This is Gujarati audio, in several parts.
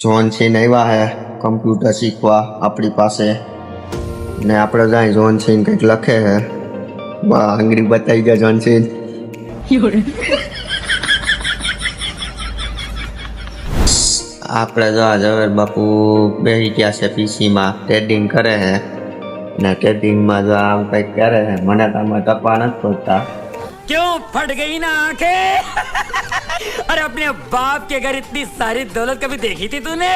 જોન છીન આવ્યા હે કમ્પ્યુટર શીખવા આપણી પાસે ને આપણે જાય જોન છીન કંઈક લખે હે આંગળી બતાવી ગયા જોન છીન આપણે જો ઝવેર બાપુ બેસી ગયા છે પીસીમાં ટ્રેડિંગ કરે હે ને ટ્રેડિંગમાં જો આમ કંઈક કરે હે મને તો આમાં ટપા નથી પડતા क्यों फट गई ना आंखें अरे अपने बाप के घर इतनी सारी दौलत कभी देखी थी तूने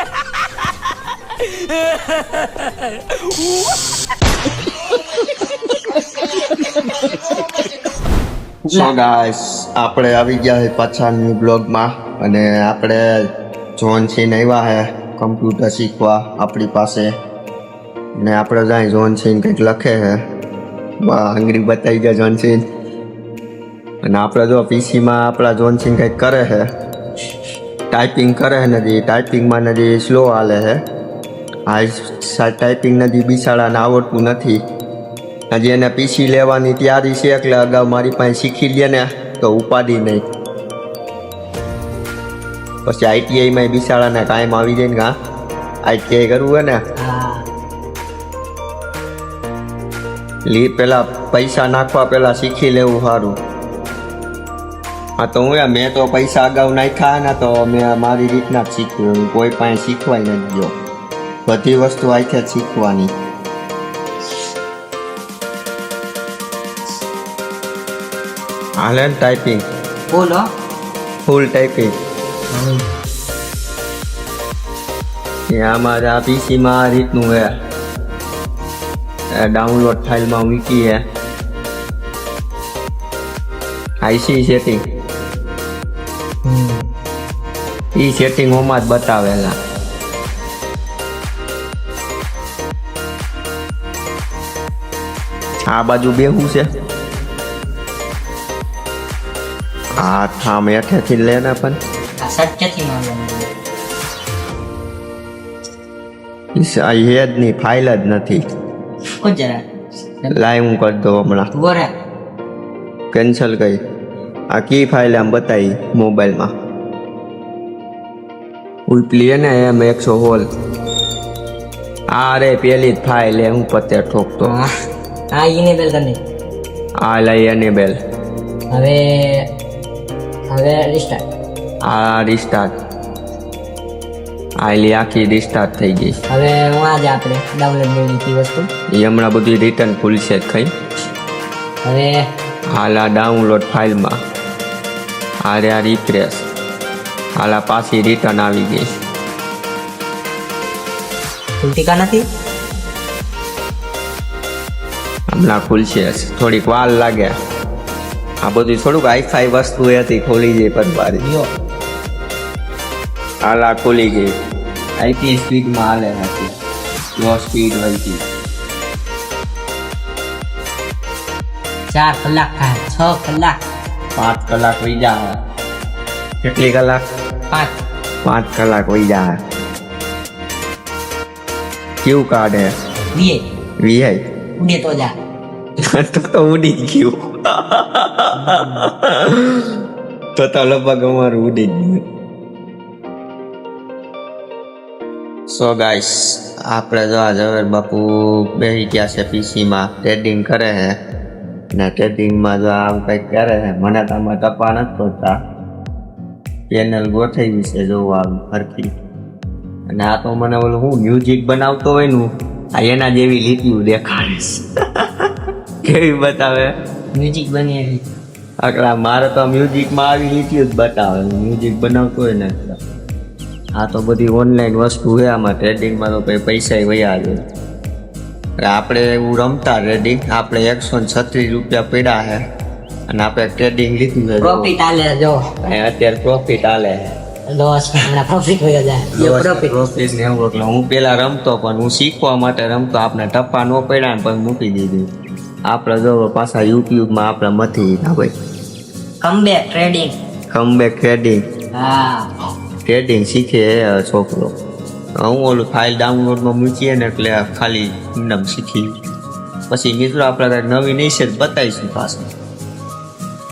સો ગાઈસ આપણે આવી ગયા છે પાછા ન્યૂ બ્લોગમાં અને આપણે જોન છીન આવ્યા હે કમ્પ્યુટર શીખવા આપણી પાસે ને આપણે જાય જોન છીન કંઈક લખે હે આંગળી બતાવી ગયા જોન છીન અને આપણે જો પીસીમાં આપણા જોન છીન કંઈક કરે છે ટાઈપિંગ કરે છે નથી ટાઈપિંગમાં નથી સ્લો હાલે છે આ ટાઈપિંગ નથી બિસાડાને આવડતું નથી હજી એને પીસી લેવાની તૈયારી છે એટલે અગાઉ મારી પાસે શીખી લે ને તો ઉપાડી નહીં પછી આઈટીઆઈમાં બિસાડાને કાયમ આવી જાય ને હા આઈટીઆઈ કરવું હોય ને પેલા પૈસા નાખવા પેલા શીખી લેવું સારું હા તો હું મેં તો પૈસા અગાઉ નાખ્યા ને તો મેં મારી રીતના જ શીખ્યું કોઈ પાસે શીખવાય નથી ગયો બધી વસ્તુ આથી જ શીખવાની હાલે ને ટાઈપિંગ બોલો ફૂલ ટાઈપિંગ આમાં આ પીસીમાં આ રીતનું હે ડાઉનલોડ ફાઇલમાં મૂકી હે આઈસી સેટિંગ ઈ સેટિંગ ઓમાં જ બતાવેલા આ બાજુ બેહું છે આ થામ હેઠેથી લે ને પણ આ સત્યથી માનવાનું આ હેડ ની ફાઇલ જ નથી કોઈ જરા લાઈવ હું કરી દઉં હમણાં બોરા કેન્સલ કરી આ કી ફાઇલ આમ બતાવી મોબાઈલમાં ઉપલી હે ને એમ 100 હોલ આ રે પેલી જ ફાઇલ હે હું પતે ઠોકતો હા ઇનેબલ કરને આ લઈ એનેબલ હવે રિસ્ટાર્ટ આ રિસ્ટાર્ટ આ લી આખી રિસ્ટાર્ટ થઈ ગઈ હવે હું આજે આપણે ડાઉનલોડ મેળવી વસ્તુ એ હમણાં બધું રિટર્ન ખુલશે જ ખઈ હવે હાલા ડાઉનલોડ ફાઇલમાં હારે આ રિફ્રેશ હાલા પાછી રિટર્ન આવી ગઈ ખુલતી કા નથી હમણાં ખુલશે થોડીક વાર લાગે આ બધું થોડુંક હાઈફાઈ વસ્તુ હતી ખોલી જાય પરબારી યો હાલા ખોલી ગઈ આઈપી સ્પીડમાં હાલે હતી લો સ્પીડ વધી 4 કલાક થાય 6 કલાક 5 કલાક વહી જાય કેટલી કલાક 5 કલાક વહી જાય કેવું કાઢે વીઆઈ ઉડે તો જા તો ઉડી ગયું તો લગભગ અમારું ઉડી ગયું સો ગાઈસ આપણે જો ઝવેર બાપુ બેસી ગયા છે પીસીમાં ટ્રેડિંગ કરે હે ને ટ્રેડિંગમાં જો આમ કંઈક કરે હે મને તો આમાં ટપા નથી પડતા ચેનલ ગોઠવી છે જોવું આમ ફરતી અને આ તો મને ઓલું હું મ્યુઝિક બનાવતો હોય ને આ એના જેવી લીટીઓ દેખાડે કેવી બતાવે મ્યુઝિક બની આકડા મારે તો મ્યુઝિકમાં આવી લીટીઓ જ બતાવે મ્યુઝિક બનાવતો હોય ને આ તો બધી ઓનલાઈન વસ્તુ છે આમાં ટ્રેડિંગમાં તો કંઈ પૈસા વયા છે આપણે એવું રમતા ટ્રેડિંગ આપણે 136 રૂપિયા પડ્યા છે અને આપણે ટ્રેડિંગ લીધું છે પ્રોફિટ આલે જો અત્યારે પ્રોફિટ આલે લોસ હમણાં પ્રોફિટ હોય જાય પ્રોફિટ ને એવું એટલે હું પેલા રમતો પણ હું શીખવા માટે રમતો આપણે ટપ્પા નો પડ્યા ને પણ મૂકી દીધું આપણે જો પાછા યુટ્યુબમાં આપણે મથી ના ભાઈ કમબેક ટ્રેડિંગ હા ટ્રેડિંગ શીખે છોકરો હું ઓલું ફાઇલ ડાઉનલોડમાં મૂકીએ ને એટલે ખાલી શીખી પછી મિત્રો આપણે નવી નહીં છે બતાવીશું પાછું